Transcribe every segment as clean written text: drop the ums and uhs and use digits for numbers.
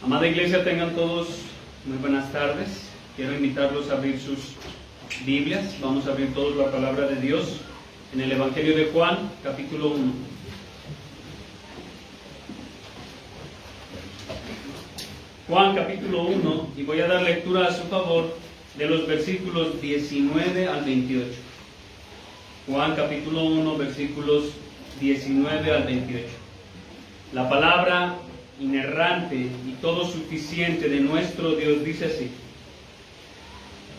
Amada iglesia, tengan todos muy buenas tardes. Quiero invitarlos a abrir sus Biblias. Vamos a abrir todos la palabra de Dios en el Evangelio de Juan, capítulo 1. Juan, capítulo 1, y voy a dar lectura a su favor de los versículos 19 al 28. Juan, capítulo 1, versículos 19 al 28. La palabra inerrante y todo suficiente de nuestro Dios dice así: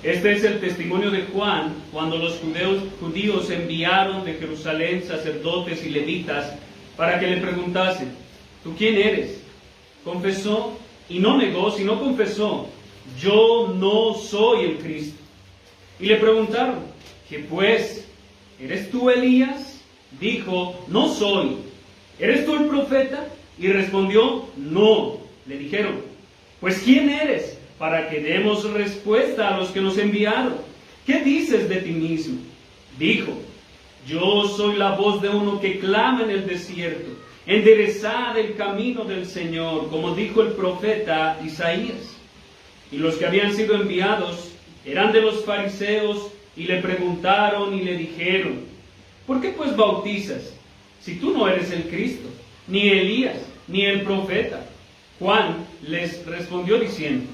Este es el testimonio de Juan cuando los judíos enviaron de Jerusalén sacerdotes y levitas para que le preguntasen: ¿tú quién eres? Confesó y no negó, sino confesó: yo no soy el Cristo. Y le preguntaron: ¿qué pues? ¿Eres tú Elías? Dijo: no soy. ¿Eres tú el profeta? Y respondió: no. Le dijeron: pues ¿quién eres? Para que demos respuesta a los que nos enviaron. ¿Qué dices de ti mismo? Dijo: yo soy la voz de uno que clama en el desierto: enderezad el camino del Señor, como dijo el profeta Isaías. Y los que habían sido enviados eran de los fariseos, y le preguntaron y le dijeron: ¿por qué pues bautizas, si tú no eres el Cristo, ni Elías, ni el profeta? Juan les respondió diciendo: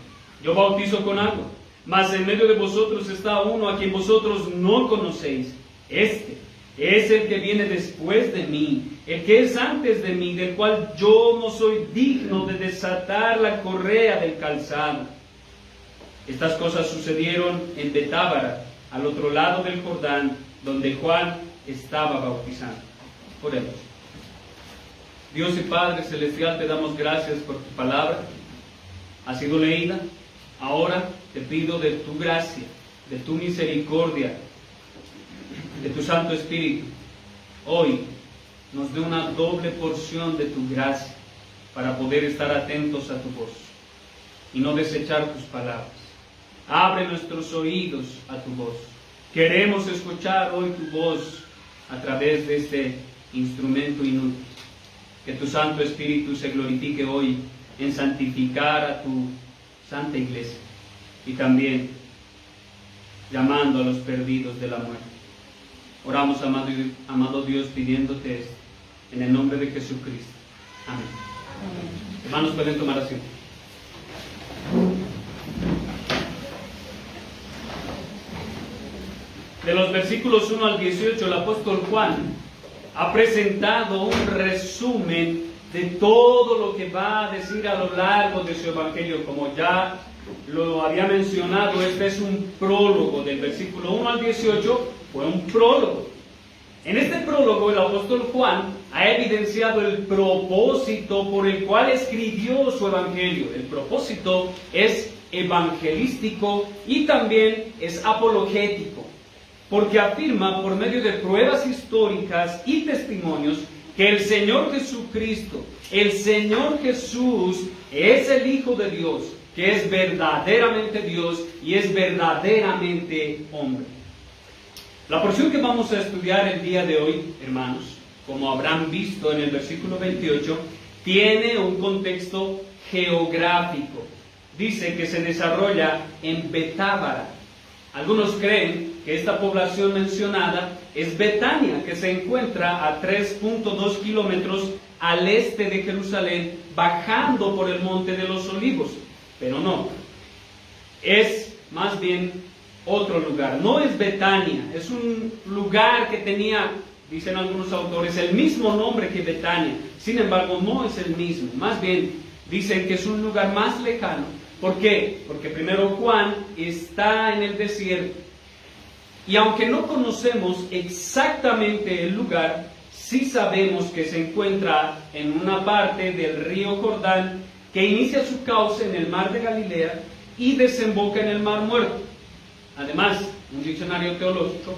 yo bautizo con agua, mas en medio de vosotros está uno a quien vosotros no conocéis. Este es el que viene después de mí, el que es antes de mí, del cual yo no soy digno de desatar la correa del calzado. Estas cosas sucedieron en Betábara, al otro lado del Jordán, donde Juan estaba bautizando. Oremos. Dios y Padre Celestial, te damos gracias por tu palabra. Ha sido leída. Ahora te pido de tu gracia, de tu misericordia, de tu Santo Espíritu, hoy nos dé una doble porción de tu gracia para poder estar atentos a tu voz y no desechar tus palabras. Abre nuestros oídos a tu voz. Queremos escuchar hoy tu voz a través de este instrumento inútil. Que tu Santo Espíritu se glorifique hoy en santificar a tu Santa Iglesia y también llamando a los perdidos de la muerte. Oramos, amado Dios, pidiéndote esto en el nombre de Jesucristo. Amén. Hermanos, pueden tomar asiento. De los versículos 1 al 18, el apóstol Juan ha presentado un resumen de todo lo que va a decir a lo largo de su evangelio. Como ya lo había mencionado, este es un prólogo. Del versículo 1 al 18 fue un prólogo. En este prólogo el apóstol Juan ha evidenciado el propósito por el cual escribió su evangelio. El propósito es evangelístico y también es apologético, porque afirma por medio de pruebas históricas y testimonios que el Señor Jesucristo, el Señor Jesús, es el Hijo de Dios, que es verdaderamente Dios y es verdaderamente hombre. La porción que vamos a estudiar el día de hoy, hermanos, como habrán visto en el versículo 28, tiene un contexto geográfico. Dice que se desarrolla en Betábara. Algunos creen que esta población mencionada es Betania, que se encuentra a 3.2 kilómetros al este de Jerusalén, bajando por el Monte de los Olivos. Pero no, es más bien otro lugar. No es Betania, es un lugar que tenía, dicen algunos autores, el mismo nombre que Betania. Sin embargo, no es el mismo. Más bien, dicen que es un lugar más lejano. ¿Por qué? Porque primero Juan está en el desierto. Y aunque no conocemos exactamente el lugar, sí sabemos que se encuentra en una parte del río Jordán que inicia su cauce en el mar de Galilea y desemboca en el mar Muerto. Además, un diccionario teológico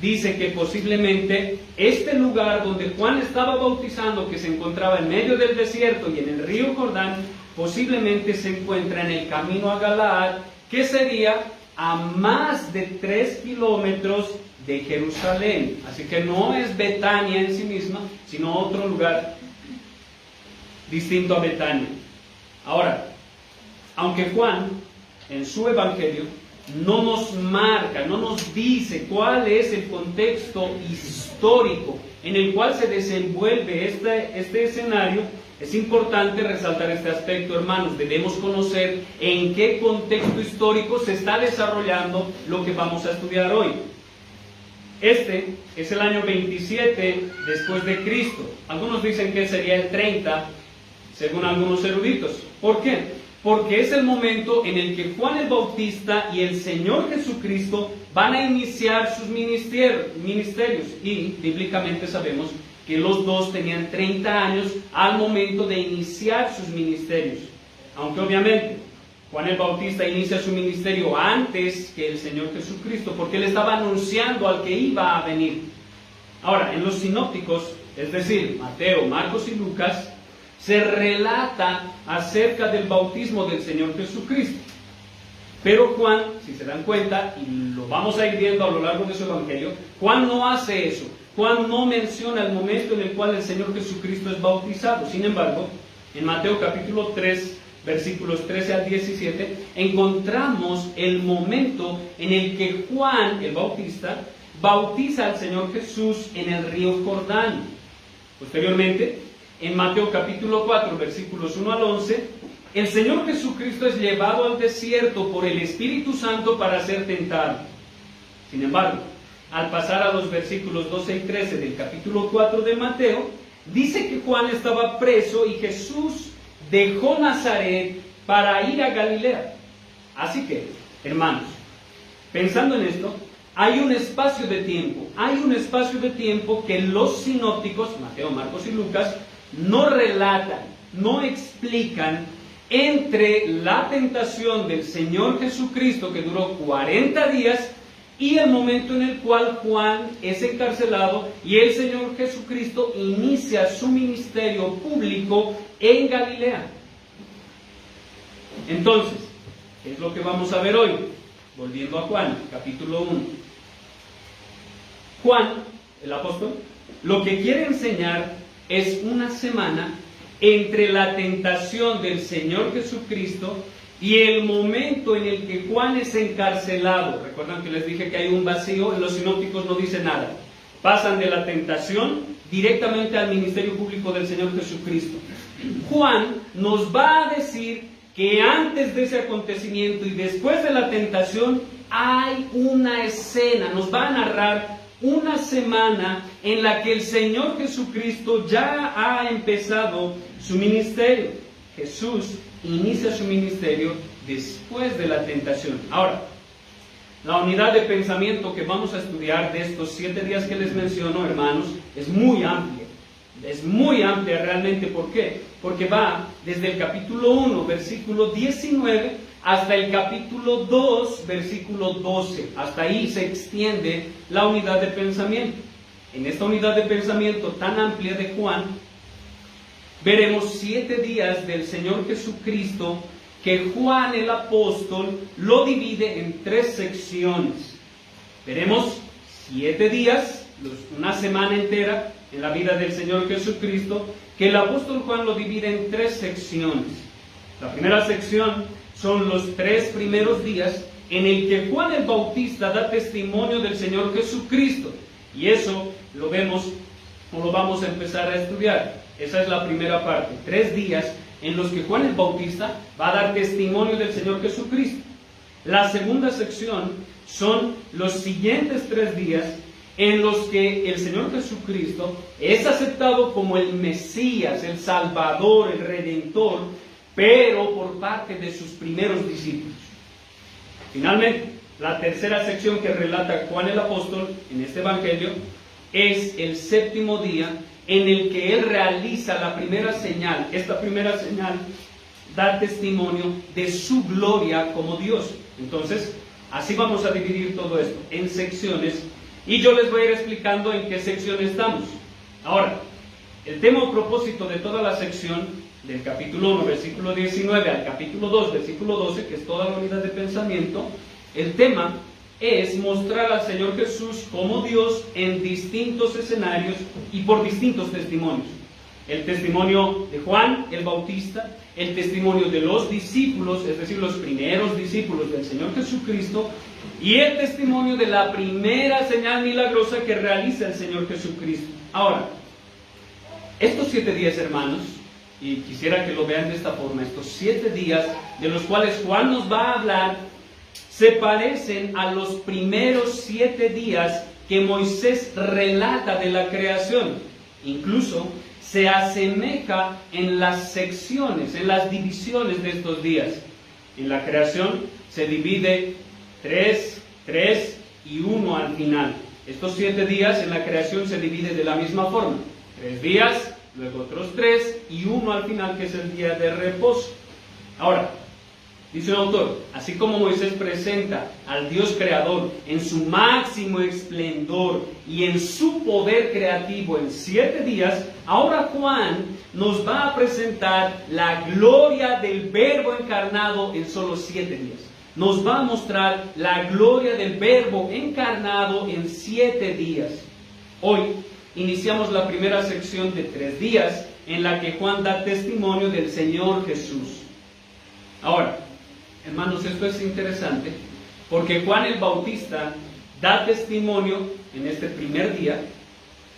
dice que posiblemente este lugar donde Juan estaba bautizando, que se encontraba en medio del desierto y en el río Jordán, posiblemente se encuentra en el camino a Galaad, que sería a más de 3 kilómetros de Jerusalén. Así que no es Betania en sí misma, sino otro lugar distinto a Betania. Ahora, Aunque Juan, en su evangelio, no nos marca, no nos dice cuál es el contexto histórico en el cual se desenvuelve este escenario, es importante resaltar este aspecto, hermanos. Debemos conocer en qué contexto histórico se está desarrollando lo que vamos a estudiar hoy. Este es el año 27 después de Cristo. Algunos dicen que sería el 30, según algunos eruditos. ¿Por qué? Porque es el momento en el que Juan el Bautista y el Señor Jesucristo van a iniciar sus ministerios. Y bíblicamente sabemos que los dos tenían 30 años al momento de iniciar sus ministerios. Aunque obviamente Juan el Bautista inicia su ministerio antes que el Señor Jesucristo, porque él estaba anunciando al que iba a venir. Ahora, en los sinópticos, es decir, Mateo, Marcos y Lucas, se relata acerca del bautismo del Señor Jesucristo. Pero Juan, si se dan cuenta, y lo vamos a ir viendo a lo largo de su evangelio, Juan no hace eso. Juan no menciona el momento en el cual el Señor Jesucristo es bautizado. Sin embargo, en Mateo capítulo 3, versículos 13 al 17, encontramos el momento en el que Juan el Bautista bautiza al Señor Jesús en el río Jordán. Posteriormente, en Mateo capítulo 4, versículos 1 al 11, el Señor Jesucristo es llevado al desierto por el Espíritu Santo para ser tentado. Sin embargo, al pasar a los versículos 12 y 13 del capítulo 4 de Mateo, dice que Juan estaba preso y Jesús dejó Nazaret para ir a Galilea. Así que, hermanos, pensando en esto, hay un espacio de tiempo que los sinópticos, Mateo, Marcos y Lucas, no relatan, no explican entre la tentación del Señor Jesucristo, que duró 40 días, y el momento en el cual Juan es encarcelado y el Señor Jesucristo inicia su ministerio público en Galilea. Entonces, ¿qué es lo que vamos a ver hoy? Volviendo a Juan, capítulo 1. Juan, el apóstol, lo que quiere enseñar es una semana entre la tentación del Señor Jesucristo y el momento en el que Juan es encarcelado. Recuerdan que les dije que hay un vacío, en los sinópticos no dice nada. Pasan de la tentación directamente al ministerio público del Señor Jesucristo. Juan nos va a decir que antes de ese acontecimiento y después de la tentación hay una escena, nos va a narrar una semana en la que el Señor Jesucristo ya ha empezado su ministerio. Jesús inicia su ministerio después de la tentación. Ahora, la unidad de pensamiento que vamos a estudiar de estos 7 días que les menciono, hermanos, es muy amplia. Es muy amplia realmente. ¿Por qué? Porque va desde el capítulo 1, versículo 19, hasta el capítulo 2, versículo 12. Hasta ahí se extiende la unidad de pensamiento. En esta unidad de pensamiento tan amplia de Juan, veremos 7 días del Señor Jesucristo que Juan el apóstol lo divide en 3 secciones. Veremos 7 días, una semana entera en la vida del Señor Jesucristo, que el apóstol Juan lo divide en 3 secciones. La primera sección son los 3 primeros días en el que Juan el Bautista da testimonio del Señor Jesucristo. Y eso lo vemos o lo vamos a empezar a estudiar. Esa es la primera parte. 3 días en los que Juan el Bautista va a dar testimonio del Señor Jesucristo. La segunda sección son los siguientes 3 días en los que el Señor Jesucristo es aceptado como el Mesías, el Salvador, el Redentor, pero por parte de sus primeros discípulos. Finalmente, la tercera sección que relata Juan el apóstol en este evangelio es el 7º día en el que él realiza la primera señal. Esta primera señal da testimonio de su gloria como Dios. Entonces, así vamos a dividir todo esto en secciones y yo les voy a ir explicando en qué sección estamos. Ahora, el tema o propósito de toda la sección, del capítulo 1, versículo 19 al capítulo 2, versículo 12, que es toda la unidad de pensamiento, el tema es mostrar al Señor Jesús como Dios en distintos escenarios y por distintos testimonios. el testimonio de Juan el Bautista, el testimonio de los discípulos, es decir, los primeros discípulos del Señor Jesucristo, y el testimonio de la primera señal milagrosa que realiza el Señor Jesucristo. Ahora, estos 7 días, hermanos, y quisiera que lo vean de esta forma, estos 7 días de los cuales Juan nos va a hablar, se parecen a los primeros 7 días que Moisés relata de la creación. Incluso se asemeja en las secciones, en las divisiones de estos días. En la creación se divide 3, 3 y 1 al final. Estos 7 días en la creación se divide de la misma forma. 3 días, luego otros 3 y 1 al final, que es el día de reposo. Ahora, dice un autor, así como Moisés presenta al Dios creador en su máximo esplendor y en su poder creativo en 7 días, ahora Juan nos va a presentar la gloria del Verbo encarnado en solo 7 días. Nos va a mostrar la gloria del Verbo encarnado en 7 días. Hoy iniciamos la primera sección de 3 días en la que Juan da testimonio del Señor Jesús. Ahora, hermanos, esto es interesante porque Juan el Bautista da testimonio en este primer día,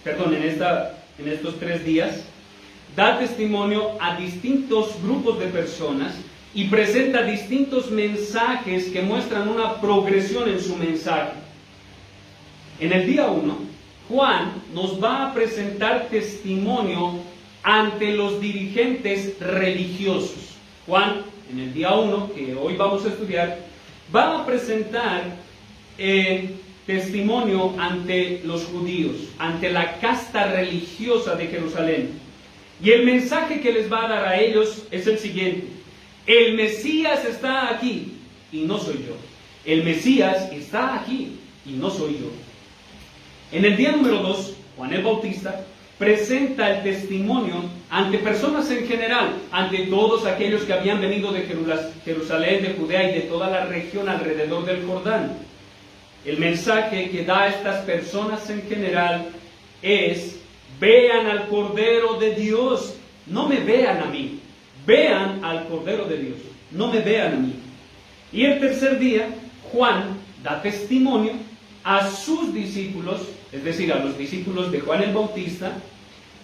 en estos 3 días, da testimonio a distintos grupos de personas y presenta distintos mensajes que muestran una progresión en su mensaje. En el día 1, Juan nos va a presentar testimonio ante los dirigentes religiosos. Juan, en el día 1, que hoy vamos a estudiar, va a presentar testimonio ante los judíos, ante la casta religiosa de Jerusalén. Y el mensaje que les va a dar a ellos es el siguiente: el Mesías está aquí y no soy yo. El Mesías está aquí y no soy yo. En el día número 2, Juan el Bautista presenta el testimonio ante personas en general, ante todos aquellos que habían venido de Jerusalén, de Judea y de toda la región alrededor del Jordán. El mensaje que da a estas personas en general es: vean al Cordero de Dios, no me vean a mí, vean al Cordero de Dios, no me vean a mí. Y el tercer día, Juan da testimonio a sus discípulos, es decir, a los discípulos de Juan el Bautista,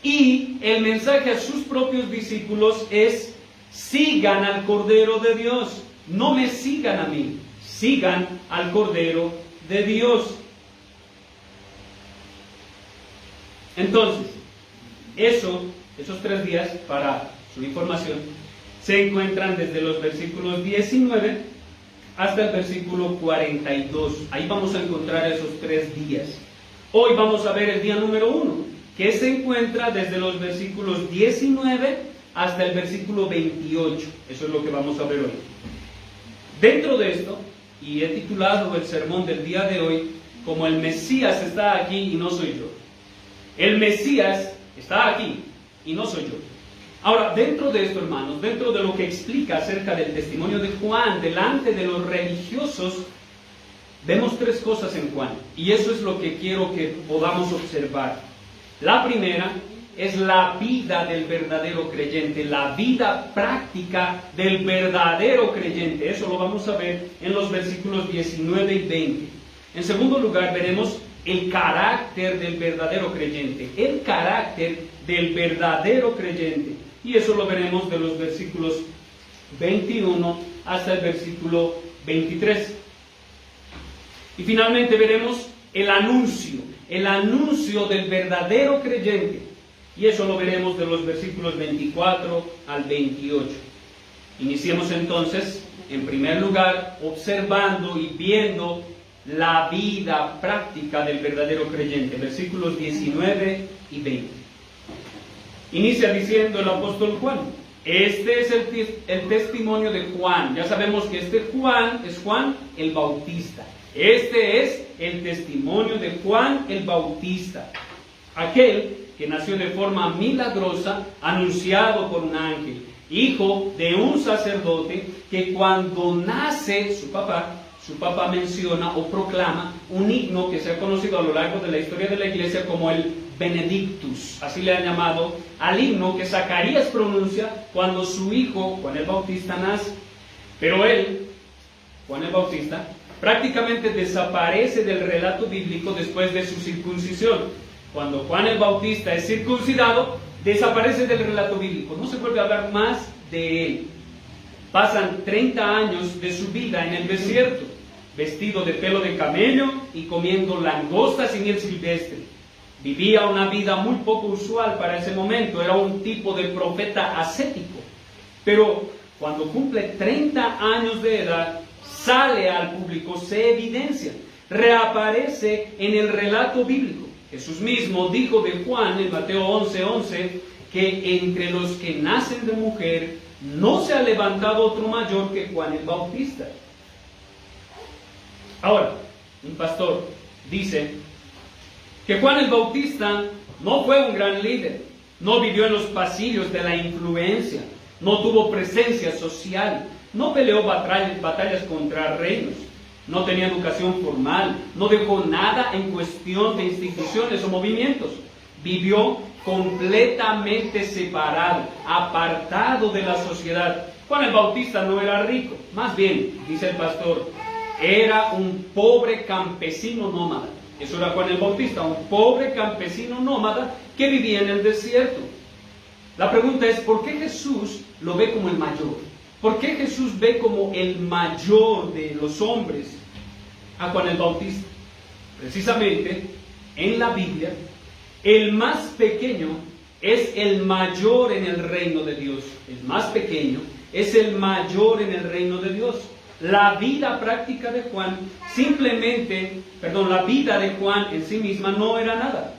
y el mensaje a sus propios discípulos es: sigan al Cordero de Dios, no me sigan a mí, sigan al Cordero de Dios. Entonces, esos 3 días, para su información, se encuentran desde los versículos 19 hasta el versículo 42. Ahí vamos a encontrar esos 3 días. Hoy vamos a ver el día número 1, que se encuentra desde los versículos 19 hasta el versículo 28. Eso es lo que vamos a ver hoy. Dentro de esto, y he titulado el sermón del día de hoy como el Mesías está aquí y no soy yo. El Mesías está aquí y no soy yo. Ahora, dentro de esto, hermanos, dentro de lo que explica acerca del testimonio de Juan delante de los religiosos, vemos 3 cosas en Juan, y eso es lo que quiero que podamos observar. La primera es la vida del verdadero creyente, la vida práctica del verdadero creyente. Eso lo vamos a ver en los versículos 19 y 20. En segundo lugar, veremos el carácter del verdadero creyente, el carácter del verdadero creyente. Y eso lo veremos de los versículos 21 hasta el versículo 23. Y finalmente veremos el anuncio del verdadero creyente. Y eso lo veremos de los versículos 24 al 28. Iniciemos entonces, en primer lugar, observando y viendo la vida práctica del verdadero creyente. Versículos 19 y 20. Inicia diciendo el apóstol Juan: este es el testimonio de Juan. Ya sabemos que este Juan es Juan el Bautista. Este es el testimonio de Juan el Bautista, aquel que nació de forma milagrosa, anunciado por un ángel, hijo de un sacerdote, que cuando nace su papá menciona o proclama un himno que se ha conocido a lo largo de la historia de la iglesia como el Benedictus, así le han llamado al himno que Zacarías pronuncia cuando su hijo, Juan el Bautista, nace. Pero él, Juan el Bautista, prácticamente desaparece del relato bíblico después de su circuncisión. Cuando Juan el Bautista es circuncidado, desaparece del relato bíblico, no se vuelve a hablar más de él. Pasan 30 años de su vida en el desierto, vestido de pelo de camello y comiendo langostas y miel silvestre. Vivía una vida muy poco usual para ese momento, era un tipo de profeta ascético. Pero cuando cumple 30 años de edad, sale al público, se evidencia, reaparece en el relato bíblico. Jesús mismo dijo de Juan en Mateo 11:11 que entre los que nacen de mujer no se ha levantado otro mayor que Juan el Bautista. Ahora, un pastor dice que Juan el Bautista no fue un gran líder, no vivió en los pasillos de la influencia, no tuvo presencia social, no peleó batallas contra reinos, no tenía educación formal, no dejó nada en cuestión de instituciones o movimientos. Vivió completamente separado, apartado de la sociedad. Juan el Bautista no era rico, más bien, dice el pastor, era un pobre campesino nómada. Eso era Juan el Bautista, un pobre campesino nómada que vivía en el desierto. La pregunta es, ¿por qué Jesús lo ve como el mayor? ¿Por qué Jesús ve como el mayor de los hombres a Juan el Bautista? Precisamente, en la Biblia, el más pequeño es el mayor en el reino de Dios. El más pequeño es el mayor en el reino de Dios. La vida práctica de Juan, la vida de Juan en sí misma no era nada.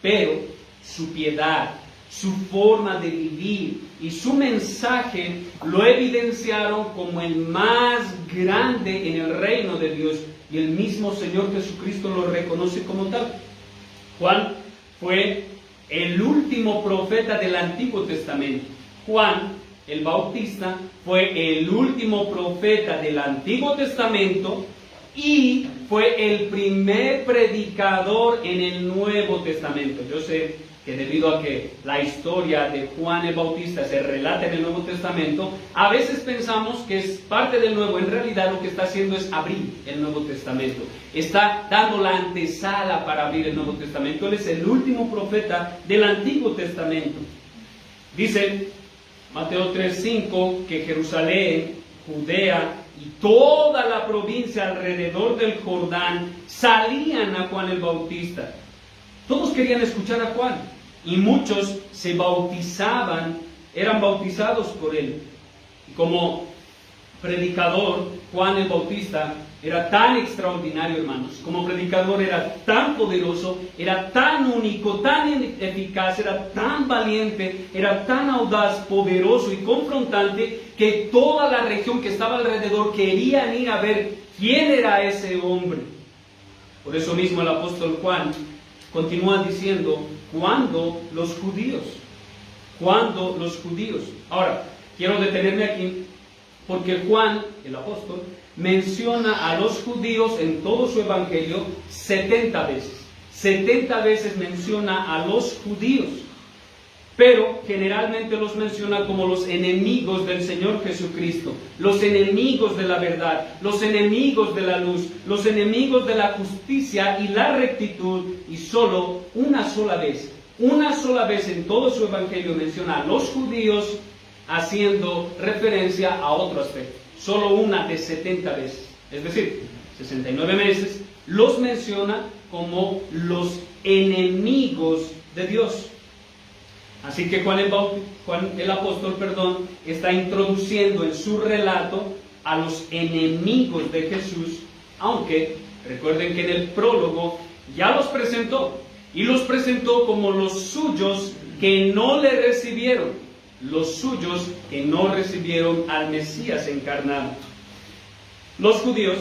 Pero su piedad, su forma de vivir y su mensaje lo evidenciaron como el más grande en el reino de Dios. Y el mismo Señor Jesucristo lo reconoce como tal. Juan fue el último profeta del Antiguo Testamento. Juan el Bautista fue el último profeta del Antiguo Testamento y fue el primer predicador en el Nuevo Testamento. Yo sé que debido a que la historia de Juan el Bautista se relata en el Nuevo Testamento, a veces pensamos que es parte del Nuevo. En realidad lo que está haciendo es abrir el Nuevo Testamento. Está dando la antesala para abrir el Nuevo Testamento. Él es el último profeta del Antiguo Testamento. Dice Mateo 3:5 que Jerusalén, Judea y toda la provincia alrededor del Jordán salían a Juan el Bautista. Todos querían escuchar a Juan y muchos se bautizaban, eran bautizados por él. Y como predicador, Juan el Bautista era tan extraordinario, hermanos. Como predicador era tan poderoso, era tan único, tan eficaz, era tan valiente, era tan audaz, poderoso y confrontante que toda la región que estaba alrededor querían ir a ver quién era ese hombre. Por eso mismo el apóstol Juan continúa diciendo, ¿cuándo los judíos? ¿Cuándo los judíos? Ahora, quiero detenerme aquí porque Juan, el apóstol, menciona a los judíos en todo su evangelio 70 veces. 70 veces menciona a los judíos, pero generalmente los menciona como los enemigos del Señor Jesucristo, los enemigos de la verdad, los enemigos de la luz, los enemigos de la justicia y la rectitud, y solo una sola vez en todo su evangelio menciona a los judíos haciendo referencia a otro aspecto. Solo una de 70 veces, es decir, 69 veces los menciona como los enemigos de Dios. Así que Juan el apóstol, está introduciendo en su relato a los enemigos de Jesús, aunque recuerden que en el prólogo ya los presentó, y los presentó como los suyos que no le recibieron. Los suyos que no recibieron al Mesías encarnado. Los judíos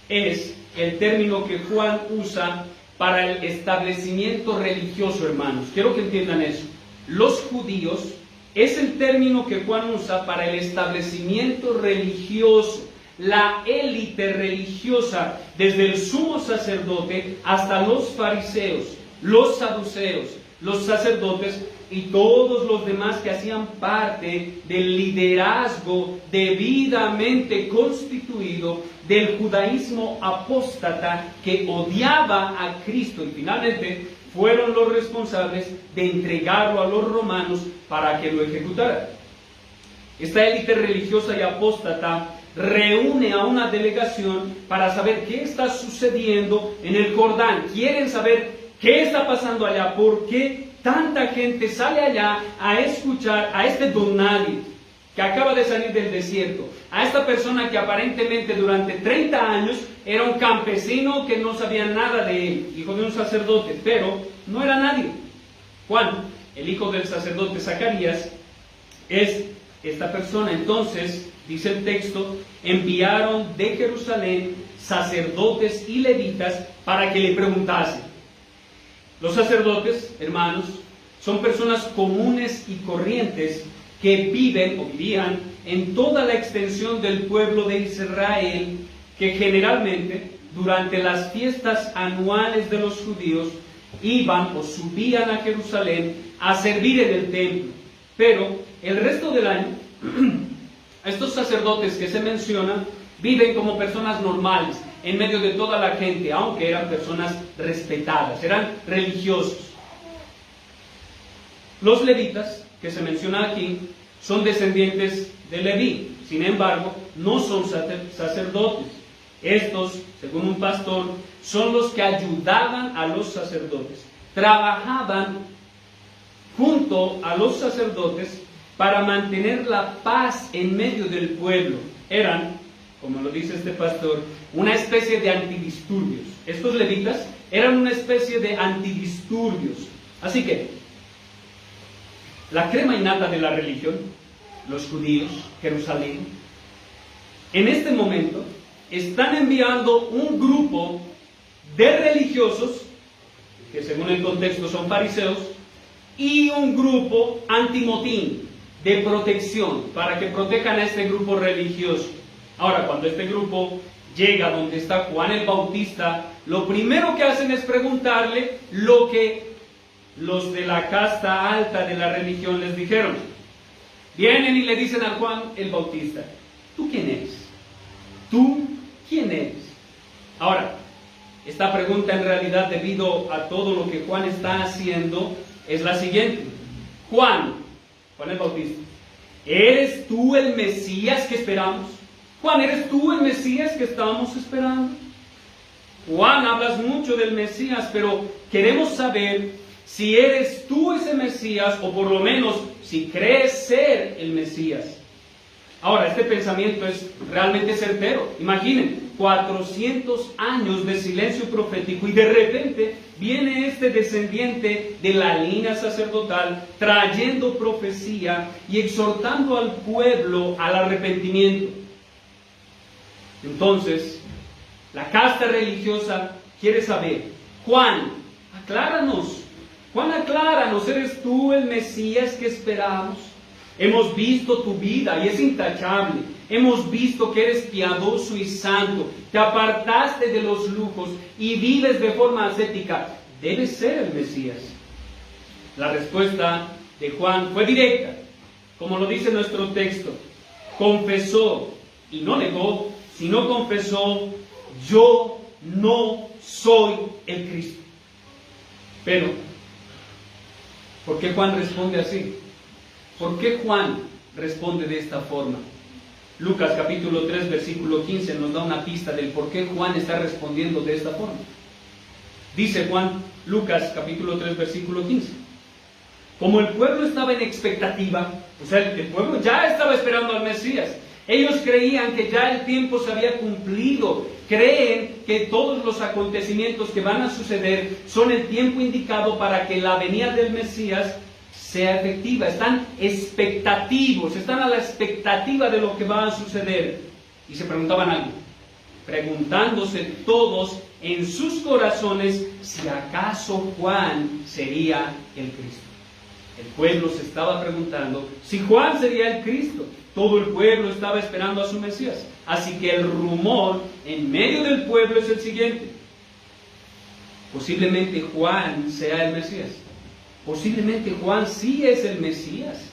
es el término que Juan usa para el establecimiento religioso, hermanos. Quiero que entiendan eso. Los judíos es el término que Juan usa para el establecimiento religioso, la élite religiosa, desde el sumo sacerdote hasta los fariseos. los saduceos, los sacerdotes y todos los demás que hacían parte del liderazgo debidamente constituido del judaísmo apóstata que odiaba a Cristo, y finalmente fueron los responsables de entregarlo a los romanos para que lo ejecutaran. Esta élite religiosa y apóstata reúne a una delegación para saber qué está sucediendo en el Jordán. Quieren saber qué está pasando allá, por qué tanta gente sale allá a escuchar a este don nadie que acaba de salir del desierto, a esta persona que aparentemente durante 30 años era un campesino que no sabía nada de él, hijo de un sacerdote, pero no era nadie. Juan, el hijo del sacerdote Zacarías, es esta persona. Entonces, dice el texto, enviaron de Jerusalén sacerdotes y levitas para que le preguntasen. Los sacerdotes, hermanos, son personas comunes y corrientes que viven o vivían en toda la extensión del pueblo de Israel, que generalmente durante las fiestas anuales de los judíos iban o subían a Jerusalén a servir en el templo. Pero el resto del año, estos sacerdotes que se mencionan viven como personas normales en medio de toda la gente, aunque eran personas respetadas, eran religiosos. Los levitas, que se menciona aquí, son descendientes de Leví, sin embargo, no son sacerdotes. Estos, según un pastor, son los que ayudaban a los sacerdotes, trabajaban junto a los sacerdotes para mantener la paz en medio del pueblo. Eran, como lo dice este pastor, una especie de antidisturbios. Estos levitas eran una especie de antidisturbios. Así que, la crema innata de la religión, los judíos, Jerusalén, en este momento están enviando un grupo de religiosos, que según el contexto son fariseos, y un grupo antimotín, de protección, para que protejan a este grupo religioso. Ahora, cuando este grupo llega donde está Juan el Bautista, lo primero que hacen es preguntarle lo que los de la casta alta de la religión les dijeron. Vienen y le dicen a Juan el Bautista: ¿tú quién eres? ¿Tú quién eres? Ahora, esta pregunta en realidad, debido a todo lo que Juan está haciendo, es la siguiente. Juan el Bautista, ¿eres tú el Mesías que esperamos? Juan, ¿eres tú el Mesías que estábamos esperando? Juan, hablas mucho del Mesías, pero queremos saber si eres tú ese Mesías, o por lo menos si crees ser el Mesías. Ahora, este pensamiento es realmente certero. Imaginen, 400 años de silencio profético, y de repente viene este descendiente de la línea sacerdotal trayendo profecía y exhortando al pueblo al arrepentimiento. Entonces, la casta religiosa quiere saber: Juan, acláranos. Juan, acláranos, ¿eres tú el Mesías que esperamos? Hemos visto tu vida y es intachable. Hemos visto que eres piadoso y santo. Te apartaste de los lujos y vives de forma ascética. Debes ser el Mesías. La respuesta de Juan fue directa, como lo dice nuestro texto. Confesó, y no negó, sino confesó: yo no soy el Cristo. Pero, ¿por qué Juan responde así? ¿Por qué Juan responde de esta forma? Lucas capítulo 3 versículo 15 nos da una pista del por qué Juan está respondiendo de esta forma. Dice Lucas capítulo 3 versículo 15: como el pueblo estaba en expectativa, o sea, el pueblo ya estaba esperando al Mesías. Ellos creían que ya el tiempo se había cumplido. Creen que todos los acontecimientos que van a suceder son el tiempo indicado para que la venida del Mesías sea efectiva. Están expectativos, están a la expectativa de lo que va a suceder. Y se preguntaban algo, preguntándose todos en sus corazones si acaso Juan sería el Cristo. El pueblo se estaba preguntando si Juan sería el Cristo. Todo el pueblo estaba esperando a su Mesías. Así que el rumor en medio del pueblo es el siguiente: posiblemente Juan sea el Mesías. Posiblemente Juan sí es el Mesías.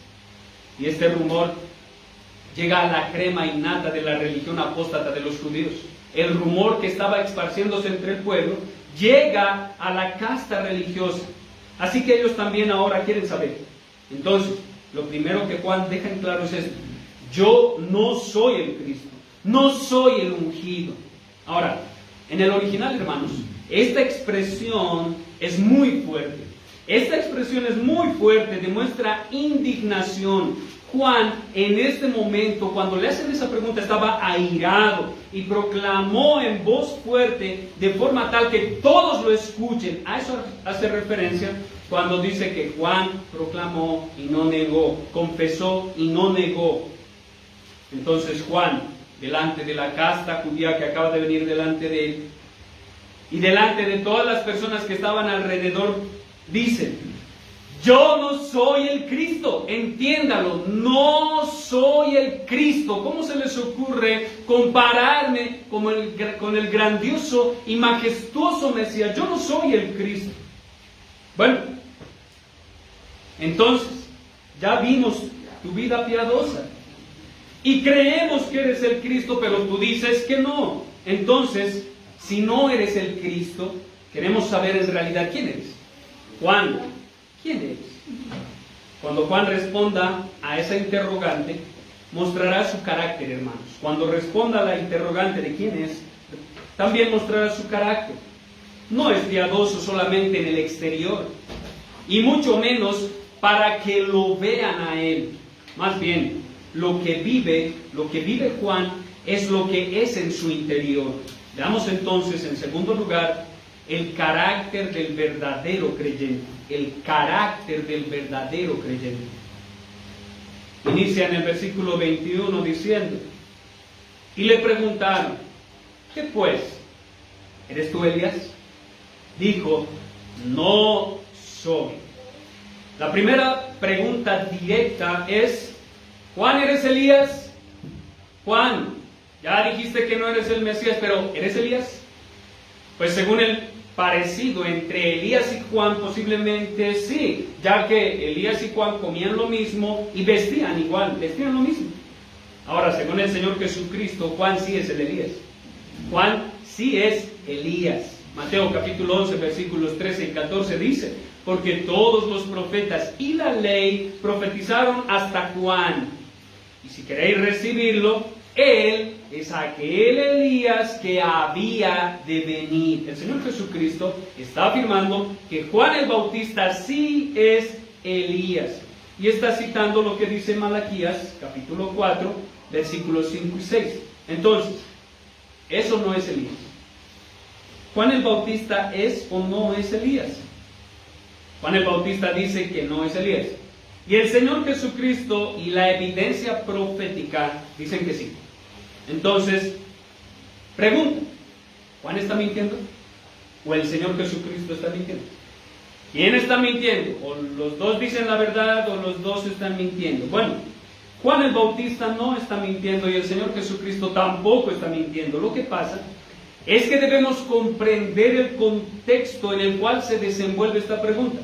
Y este rumor llega a la crema innata de la religión apóstata de los judíos. El rumor que estaba esparciéndose entre el pueblo llega a la casta religiosa. Así que ellos también ahora quieren saber. Entonces, lo primero que Juan deja en claro es esto: yo no soy el Cristo, no soy el ungido. Ahora, en el original, hermanos, esta expresión es muy fuerte. Esta expresión es muy fuerte, demuestra indignación. Juan, en este momento, cuando le hacen esa pregunta, estaba airado y proclamó en voz fuerte, de forma tal que todos lo escuchen. A eso hace referencia cuando dice que Juan proclamó y no negó, confesó y no negó. Entonces Juan, delante de la casta judía que acaba de venir delante de él, y delante de todas las personas que estaban alrededor, dice: yo no soy el Cristo. Entiéndalo, no soy el Cristo. ¿Cómo se les ocurre compararme con el grandioso y majestuoso Mesías? Yo no soy el Cristo. Bueno, entonces ya vimos tu vida piadosa y creemos que eres el Cristo, pero tú dices que no. Entonces, si no eres el Cristo, queremos saber en realidad quién eres. Juan, ¿quién eres? Cuando Juan responda a esa interrogante, mostrará su carácter, hermanos. Cuando responda a la interrogante de quién es, también mostrará su carácter. No es piadoso solamente en el exterior, y mucho menos para que lo vean a él. Más bien, lo que vive Juan es lo que es en su interior. Veamos entonces, en segundo lugar, el carácter del verdadero creyente. El carácter del verdadero creyente. Inicia en el versículo 21 diciendo: y le preguntaron, ¿qué pues? ¿Eres tú Elías? Dijo, no soy. La primera pregunta directa es: Juan, ¿eres Elías? Juan, ya dijiste que no eres el Mesías, pero ¿eres Elías? Pues según el parecido entre Elías y Juan, posiblemente sí, ya que Elías y Juan comían lo mismo y vestían igual, vestían lo mismo. Ahora, según el Señor Jesucristo, Juan sí es el Elías. Juan sí es Elías. Mateo capítulo 11, versículos 13 y 14 dice: porque todos los profetas y la ley profetizaron hasta Juan. Y si queréis recibirlo, él es aquel Elías que había de venir. El Señor Jesucristo está afirmando que Juan el Bautista sí es Elías. Y está citando lo que dice Malaquías, capítulo 4, versículos 5 y 6. Entonces, eso no es Elías. ¿Juan el Bautista es o no es Elías? Juan el Bautista dice que no es Elías. Y el Señor Jesucristo y la evidencia profética dicen que sí. Entonces, pregunta: ¿Juan está mintiendo? ¿O el Señor Jesucristo está mintiendo? ¿Quién está mintiendo? ¿O los dos dicen la verdad o los dos están mintiendo? Bueno, Juan el Bautista no está mintiendo y el Señor Jesucristo tampoco está mintiendo. Lo que pasa es que debemos comprender el contexto en el cual se desenvuelve esta pregunta.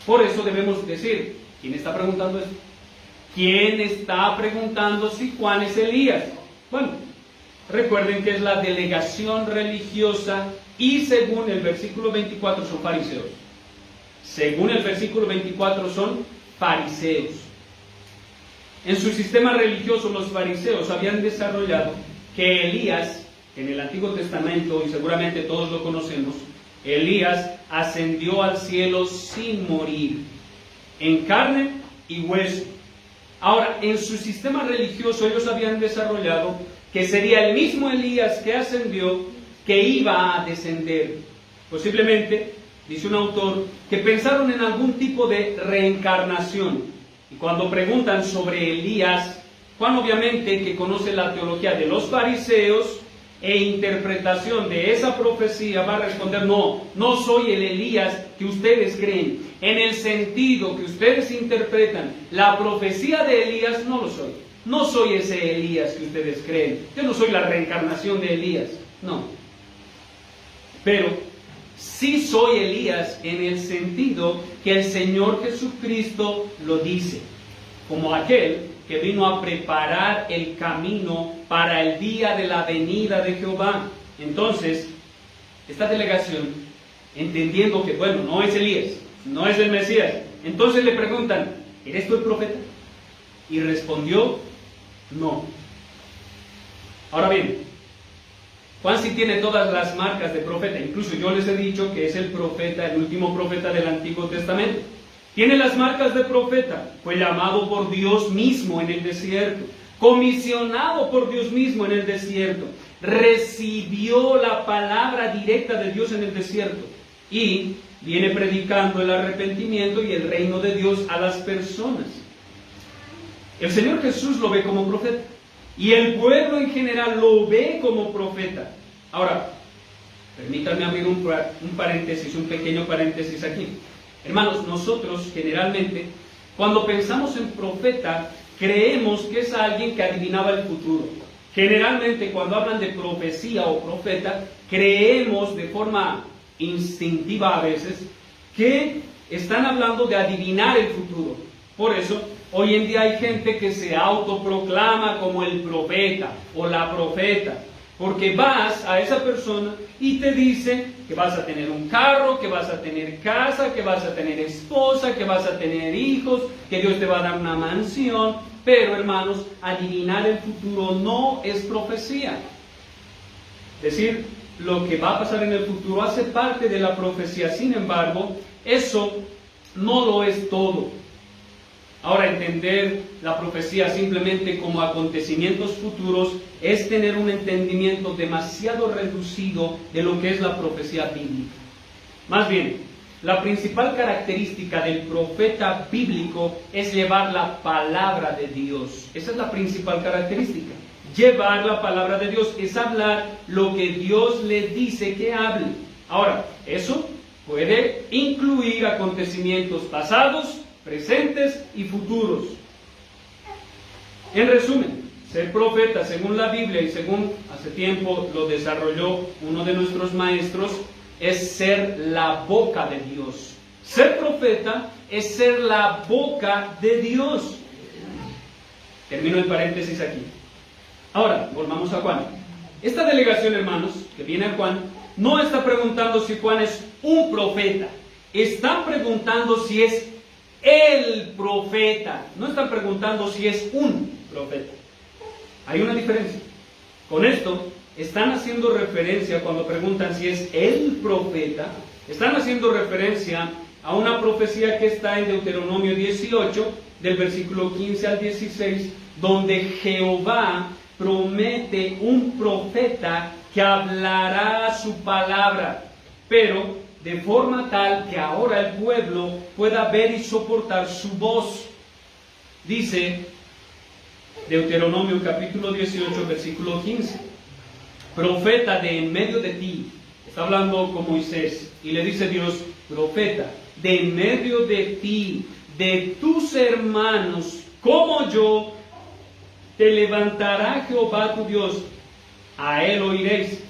Por eso debemos decir: ¿quién está preguntando esto? ¿Quién está preguntando si Juan es Elías? Bueno, recuerden que es la delegación religiosa y según el versículo 24 son fariseos. Según el versículo 24 son fariseos. En su sistema religioso los fariseos habían desarrollado que Elías, en el Antiguo Testamento, y seguramente todos lo conocemos, Elías ascendió al cielo sin morir, en carne y hueso. Ahora, en su sistema religioso ellos habían desarrollado que sería el mismo Elías que ascendió, que iba a descender. Posiblemente, dice un autor, que pensaron en algún tipo de reencarnación. Y cuando preguntan sobre Elías, Juan obviamente, que conoce la teología de los fariseos e interpretación de esa profecía, va a responder: no, no soy el Elías que ustedes creen. En el sentido que ustedes interpretan la profecía de Elías, no lo soy. No soy ese Elías que ustedes creen. Yo no soy la reencarnación de Elías. No. Pero sí soy Elías en el sentido que el Señor Jesucristo lo dice, como aquel que vino a preparar el camino para el día de la venida de Jehová. Entonces, esta delegación, entendiendo que, bueno, no es Elías, no es el Mesías, entonces le preguntan, ¿eres tú el profeta? Y respondió, no. Ahora bien, Juan sí tiene todas las marcas de profeta, incluso yo les he dicho que es el profeta, el último profeta del Antiguo Testamento. Tiene las marcas de profeta, fue llamado por Dios mismo en el desierto, comisionado por Dios mismo en el desierto, recibió la palabra directa de Dios en el desierto y viene predicando el arrepentimiento y el reino de Dios a las personas. El Señor Jesús lo ve como profeta y el pueblo en general lo ve como profeta. Ahora, permítanme abrir un paréntesis, un pequeño paréntesis aquí. Hermanos, nosotros generalmente, cuando pensamos en profeta, creemos que es alguien que adivinaba el futuro. Generalmente, cuando hablan de profecía o profeta, creemos de forma instintiva a veces que están hablando de adivinar el futuro. Por eso, hoy en día hay gente que se autoproclama como el profeta o la profeta, porque vas a esa persona y te dice que vas a tener un carro, que vas a tener casa, que vas a tener esposa, que vas a tener hijos, que Dios te va a dar una mansión. Pero, hermanos, adivinar el futuro no es profecía. Decir lo que va a pasar en el futuro hace parte de la profecía. Sin embargo, eso no lo es todo. Ahora, entender la profecía simplemente como acontecimientos futuros es tener un entendimiento demasiado reducido de lo que es la profecía bíblica. Más bien, la principal característica del profeta bíblico es llevar la palabra de Dios. Esa es la principal característica. Llevar la palabra de Dios es hablar lo que Dios le dice que hable. Ahora, eso puede incluir acontecimientos pasados, presentes y futuros. En resumen, ser profeta según la Biblia y según hace tiempo lo desarrolló uno de nuestros maestros, es ser la boca de Dios. Ser profeta es ser la boca de Dios. Termino el paréntesis aquí. Ahora, volvamos a Juan. Esta delegación, hermanos, que viene a Juan, no está preguntando si Juan es un profeta. Están preguntando si es el profeta. No están preguntando si es un profeta. Hay una diferencia. Con esto, están haciendo referencia, cuando preguntan si es el profeta, están haciendo referencia a una profecía que está en Deuteronomio 18, del versículo 15 al 16, donde Jehová promete un profeta que hablará su palabra, pero de forma tal que ahora el pueblo pueda ver y soportar su voz. Dice Deuteronomio capítulo 18, versículo 15. Profeta de en medio de ti, está hablando con Moisés, y le dice Dios, profeta, de en medio de ti, de tus hermanos, como yo, te levantará Jehová tu Dios, a él oiréis,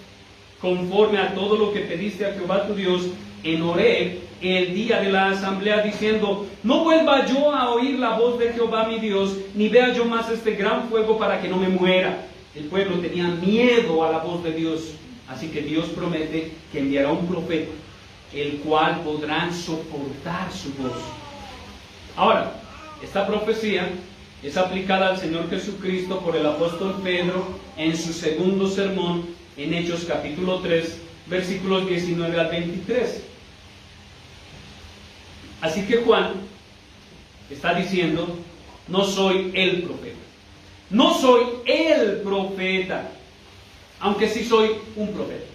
conforme a todo lo que pediste a Jehová tu Dios en Horeb, el día de la asamblea, diciendo, no vuelva yo a oír la voz de Jehová mi Dios, ni vea yo más este gran fuego para que no me muera. El pueblo tenía miedo a la voz de Dios, así que Dios promete que enviará un profeta, el cual podrán soportar su voz. Ahora, esta profecía es aplicada al Señor Jesucristo por el apóstol Pedro en su segundo sermón en Hechos capítulo 3, versículos 19 al 23. Así que Juan está diciendo, no soy el profeta. No soy el profeta, aunque sí soy un profeta.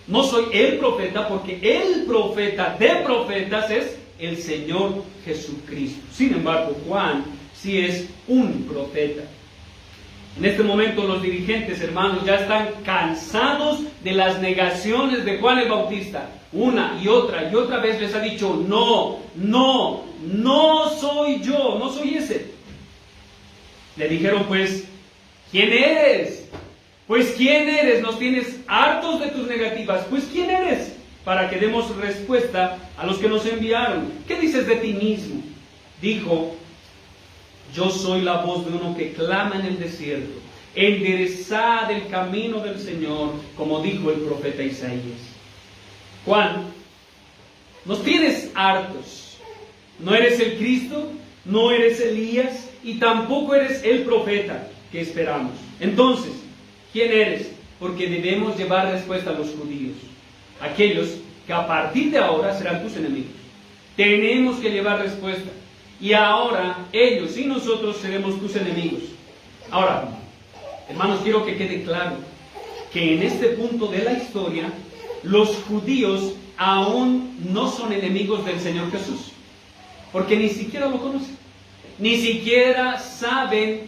No soy el profeta porque el profeta de profetas es el Señor Jesucristo. Sin embargo, Juan sí es un profeta. En este momento los dirigentes, hermanos, ya están cansados de las negaciones de Juan el Bautista. Una y otra vez les ha dicho, no soy yo, no soy ese. Le dijeron pues, ¿quién eres? Pues ¿quién eres? Nos tienes hartos de tus negativas. Pues ¿quién eres? para que demos respuesta a los que nos enviaron. ¿Qué dices de ti mismo? Dijo: yo soy la voz de uno que clama en el desierto, enderezad el camino del Señor, como dijo el profeta Isaías. Juan, nos tienes hartos. No eres el Cristo, no eres Elías y tampoco eres el profeta que esperamos. Entonces, ¿quién eres? Porque debemos llevar respuesta a los judíos, aquellos que a partir de ahora serán tus enemigos. Tenemos que llevar respuesta. Y ahora ellos y nosotros seremos tus enemigos. Ahora, hermanos, quiero que quede claro que en este punto de la historia, los judíos aún no son enemigos del Señor Jesús, porque ni siquiera lo conocen, ni siquiera saben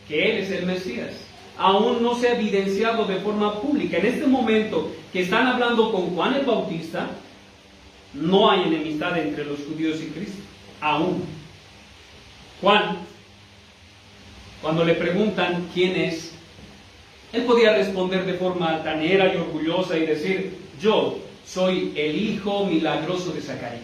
que Él es el Mesías. Aún no se ha evidenciado de forma pública. En este momento que están hablando con Juan el Bautista, no hay enemistad entre los judíos y Cristo, aún. Juan, cuando le preguntan quién es, él podía responder de forma altanera y orgullosa y decir: yo soy el hijo milagroso de Zacarías.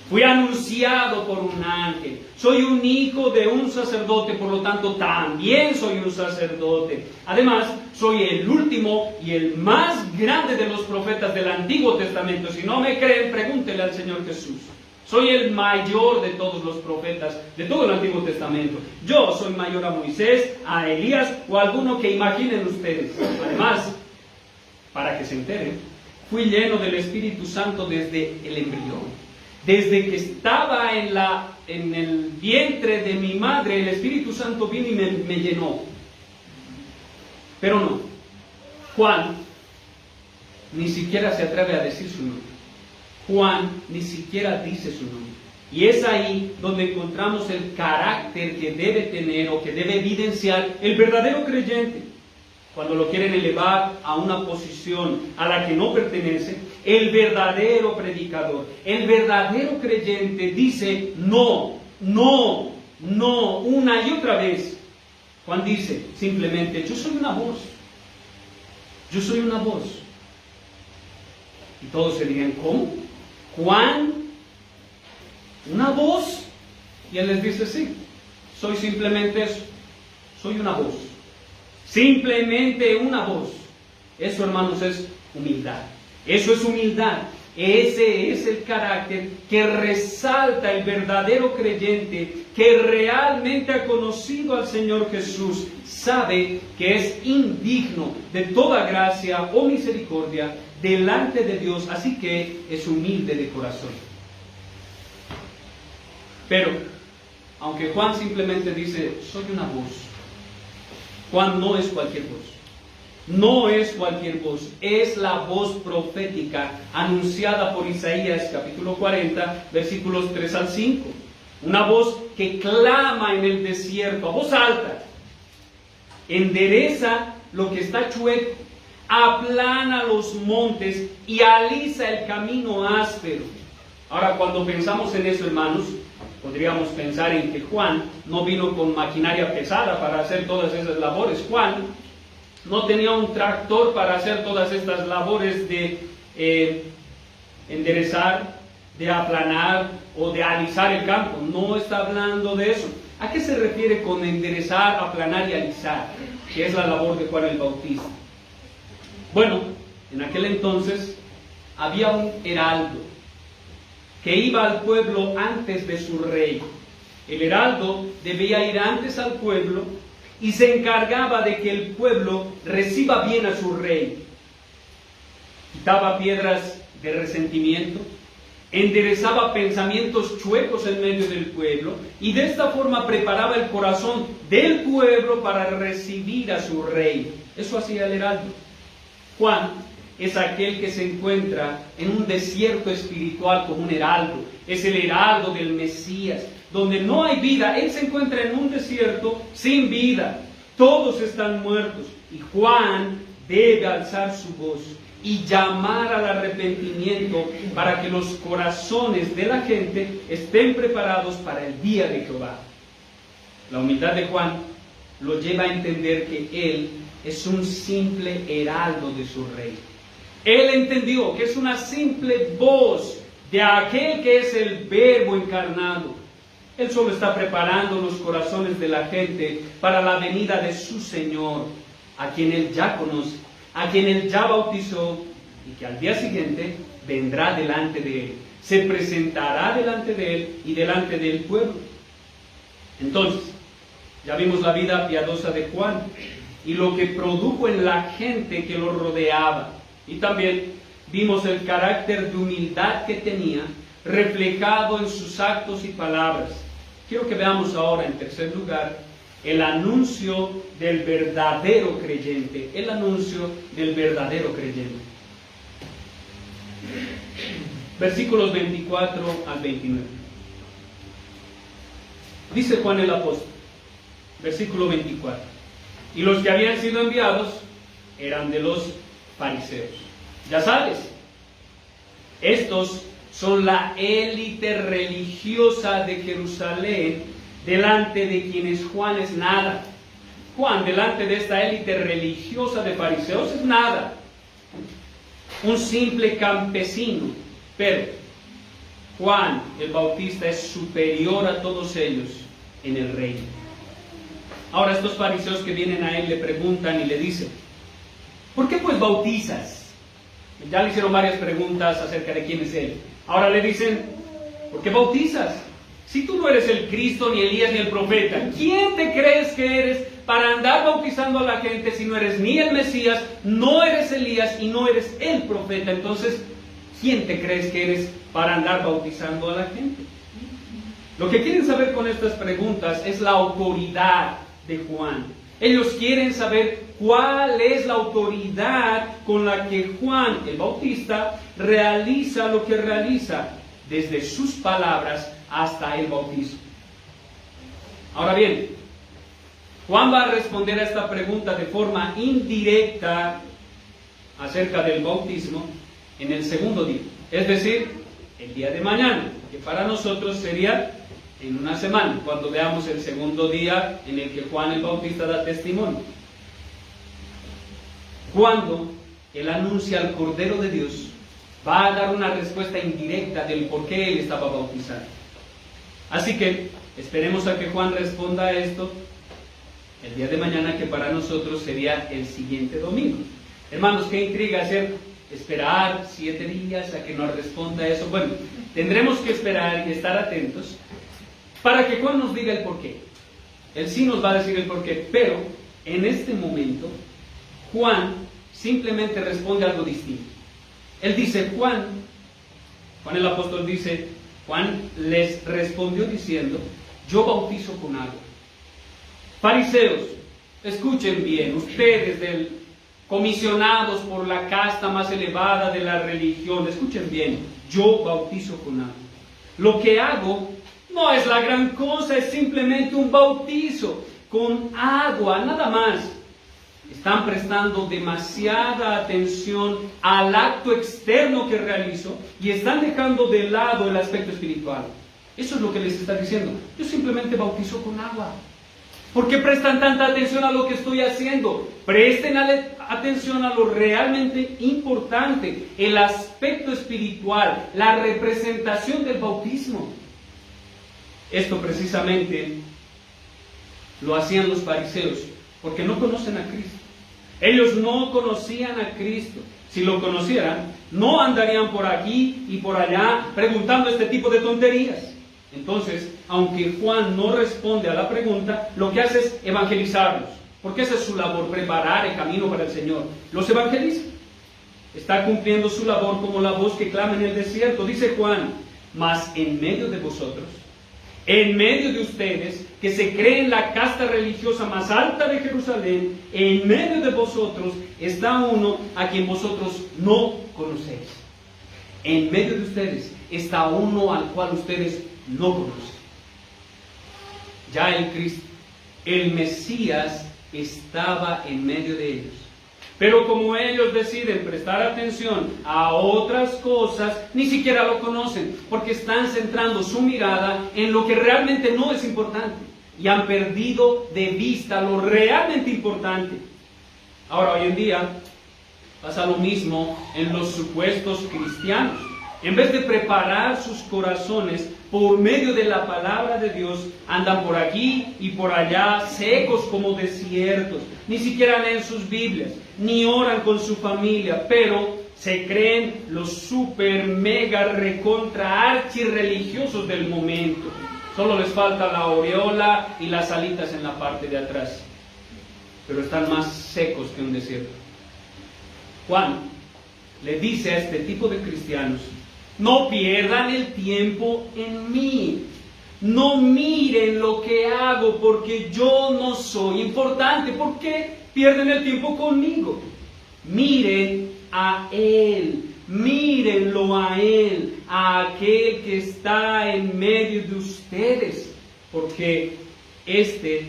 Fui anunciado por un ángel. Soy un hijo de un sacerdote, por lo tanto también soy un sacerdote. Además, soy el último y el más grande de los profetas del Antiguo Testamento. Si no me creen, pregúntele al Señor Jesús. Soy el mayor de todos los profetas de todo el Antiguo Testamento. Yo soy mayor a Moisés, a Elías o a alguno que imaginen ustedes. Además, para que se enteren, fui lleno del Espíritu Santo desde el embrión. Desde que estaba en el vientre de mi madre, el Espíritu Santo vino y me llenó. Pero no, Juan ni siquiera se atreve a decir su nombre. Juan ni siquiera dice su nombre. Y es ahí donde encontramos el carácter que debe tener o que debe evidenciar el verdadero creyente. Cuando lo quieren elevar a una posición a la que no pertenece, el verdadero predicador, el verdadero creyente dice no, no, no, una y otra vez. Juan dice simplemente: yo soy una voz, yo soy una voz. Y todos se dirían: ¿cómo? Juan, ¿una voz? Y él les dice: sí, soy simplemente eso, soy una voz. Simplemente una voz. Eso, hermanos, es humildad. Eso es humildad. Ese es el carácter que resalta el verdadero creyente que realmente ha conocido al Señor Jesús. Sabe que es indigno de toda gracia o misericordia delante de Dios, así que es humilde de corazón. Pero, aunque Juan simplemente dice: soy una voz, Juan no es cualquier voz. No es cualquier voz, es la voz profética anunciada por Isaías capítulo 40, versículos 3 al 5. Una voz que clama en el desierto a voz alta: endereza lo que está chueco, aplana los montes y alisa el camino áspero. Ahora, cuando pensamos en eso, hermanos, podríamos pensar en que Juan no vino con maquinaria pesada para hacer todas esas labores. Juan no tenía un tractor para hacer todas estas labores de enderezar, de aplanar o de alisar el campo. No está hablando de eso. ¿A qué se refiere con enderezar, aplanar y alisar? Que es la labor de Juan el Bautista. Bueno, en aquel entonces había un heraldo que iba al pueblo antes de su rey. El heraldo debía ir antes al pueblo y se encargaba de que el pueblo reciba bien a su rey. Quitaba piedras de resentimiento, enderezaba pensamientos chuecos en medio del pueblo y de esta forma preparaba el corazón del pueblo para recibir a su rey. Eso hacía el heraldo. Juan es aquel que se encuentra en un desierto espiritual como un heraldo. Es el heraldo del Mesías, donde no hay vida. Él se encuentra en un desierto sin vida. Todos están muertos. Y Juan debe alzar su voz y llamar al arrepentimiento para que los corazones de la gente estén preparados para el día de Jehová. La humildad de Juan lo lleva a entender que él es un simple heraldo de su rey. Él entendió que es una simple voz de aquel que es el Verbo encarnado. Él solo está preparando los corazones de la gente para la venida de su Señor, a quien Él ya conoce, a quien Él ya bautizó y que al día siguiente vendrá delante de Él. Se presentará delante de Él y delante del pueblo. Entonces, ya vimos la vida piadosa de Juan y lo que produjo en la gente que lo rodeaba. Y también vimos el carácter de humildad que tenía reflejado en sus actos y palabras. Quiero que veamos ahora, en tercer lugar, el anuncio del verdadero creyente. El anuncio del verdadero creyente. Versículos 24 al 29. Dice Juan el apóstol, versículo 24. Y los que habían sido enviados eran de los fariseos. Ya sabes, estos son la élite religiosa de Jerusalén, delante de quienes Juan es nada. Juan, delante de esta élite religiosa de fariseos, es nada. Un simple campesino. Pero Juan el Bautista es superior a todos ellos en el reino. Ahora estos fariseos que vienen a él le preguntan y le dicen: ¿por qué pues bautizas? Ya le hicieron varias preguntas acerca de quién es él. Ahora le dicen: ¿por qué bautizas? Si tú no eres el Cristo, ni Elías, ni el profeta, ¿quién te crees que eres para andar bautizando a la gente si no eres ni el Mesías, no eres Elías y no eres el profeta? Entonces, ¿quién te crees que eres para andar bautizando a la gente? Lo que quieren saber con estas preguntas es la autoridad de Juan. Ellos quieren saber cuál es la autoridad con la que Juan el Bautista realiza lo que realiza, desde sus palabras hasta el bautismo. Ahora bien, Juan va a responder a esta pregunta de forma indirecta acerca del bautismo en el segundo día, es decir, el día de mañana, que para nosotros sería en una semana, cuando veamos el segundo día en el que Juan el Bautista da testimonio. Cuando él anuncia al Cordero de Dios, va a dar una respuesta indirecta del por qué él estaba bautizado. Así que esperemos a que Juan responda a esto el día de mañana, que para nosotros sería el siguiente domingo. Hermanos, qué intriga hacer esperar 7 días a que nos responda eso. Bueno, tendremos que esperar y estar atentos para que Juan nos diga el porqué. Él sí nos va a decir el porqué, pero en este momento Juan simplemente responde algo distinto. Él dice: Juan el apóstol dice, Juan les respondió diciendo: yo bautizo con agua. Fariseos, escuchen bien, ustedes comisionados por la casta más elevada de la religión, escuchen bien, yo bautizo con agua. Lo que hago no es la gran cosa, es simplemente un bautizo con agua, nada más. Están prestando demasiada atención al acto externo que realizo y están dejando de lado el aspecto espiritual. Eso es lo que les está diciendo. Yo simplemente bautizo con agua. ¿Por qué prestan tanta atención a lo que estoy haciendo? Presten atención a lo realmente importante, el aspecto espiritual, la representación del bautismo. Esto precisamente lo hacían los fariseos, porque no conocen a Cristo. Ellos no conocían a Cristo. Si lo conocieran, no andarían por aquí y por allá preguntando este tipo de tonterías. Entonces, aunque Juan no responde a la pregunta, lo que hace es evangelizarlos, porque esa es su labor, preparar el camino para el Señor. Los evangeliza. Está cumpliendo su labor como la voz que clama en el desierto. Dice Juan: mas en medio de vosotros, en medio de ustedes, que se creen la casta religiosa más alta de Jerusalén, en medio de vosotros está uno a quien vosotros no conocéis. En medio de ustedes está uno al cual ustedes no conocen. Ya el Cristo, el Mesías, estaba en medio de ellos. Pero como ellos deciden prestar atención a otras cosas, ni siquiera lo conocen, porque están centrando su mirada en lo que realmente no es importante y han perdido de vista lo realmente importante. Ahora, hoy en día, Pasa lo mismo en los supuestos cristianos. En vez de preparar sus corazones por medio de la palabra de Dios, andan por aquí y por allá, secos como desiertos. Ni siquiera leen sus Biblias, ni oran con su familia, pero se creen los super, mega, recontra, archirreligiosos del momento. Solo les falta la aureola y las alitas en la parte de atrás. Pero están más secos que un desierto. Juan le dice a este tipo de cristianos: no pierdan el tiempo en mí. No miren lo que hago porque yo no soy importante. ¿Por qué pierden el tiempo conmigo? Miren a Él. Mírenlo a Él, a aquel que está en medio de ustedes. Porque este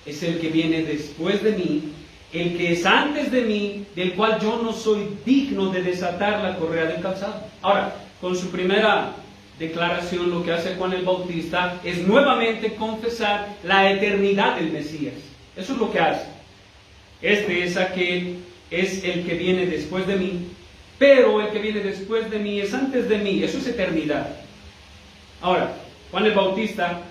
es el que viene después de mí, el que es antes de mí, del cual yo no soy digno de desatar la correa del calzado. Ahora, con su primera declaración, lo que hace Juan el Bautista es nuevamente confesar la eternidad del Mesías. Eso es lo que hace. Este es aquel, es el que viene después de mí, pero el que viene después de mí es antes de mí. Eso es eternidad. Ahora, Juan el Bautista,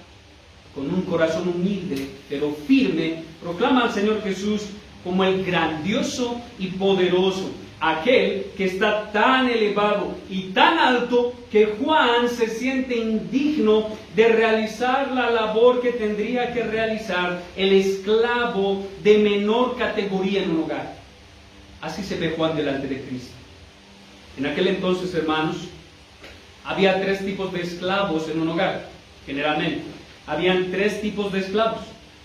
con un corazón humilde, pero firme, proclama al Señor Jesús como el grandioso y poderoso, aquel que está tan elevado y tan alto que Juan se siente indigno de realizar la labor que tendría que realizar el esclavo de menor categoría en un hogar. Así se ve Juan delante de Cristo. En aquel entonces, hermanos, había 3 tipos de esclavos en un hogar, generalmente. Habían 3 tipos de esclavos.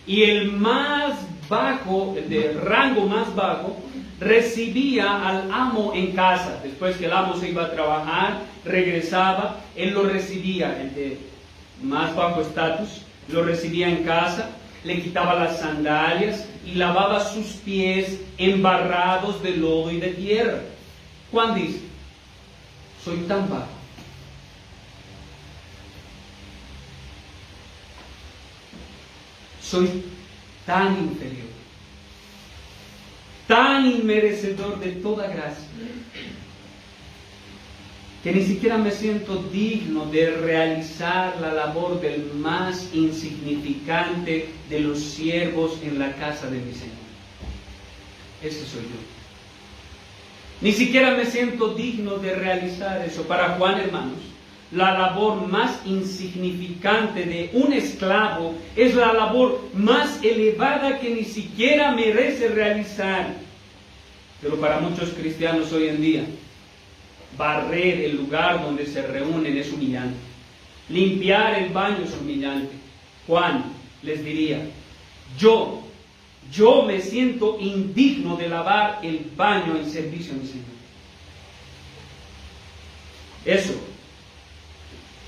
Y el más bajo, el de rango más bajo, recibía al amo en casa. Después que el amo se iba a trabajar, regresaba, él lo recibía. El de más bajo estatus lo recibía en casa, le quitaba las sandalias y lavaba sus pies embarrados de lodo y de tierra. Juan dice: soy tan bajo, soy tan inferior, tan inmerecedor de toda gracia, que ni siquiera me siento digno de realizar la labor del más insignificante de los siervos en la casa de mi Señor. Ese soy yo. Ni siquiera me siento digno de realizar eso. Para Juan, hermanos, la labor más insignificante de un esclavo es la labor más elevada que ni siquiera merece realizar. Pero para muchos cristianos hoy en día, barrer el lugar donde se reúnen es humillante. Limpiar el baño es humillante. Juan les diría: yo me siento indigno de lavar el baño en servicio a mi Señor. Eso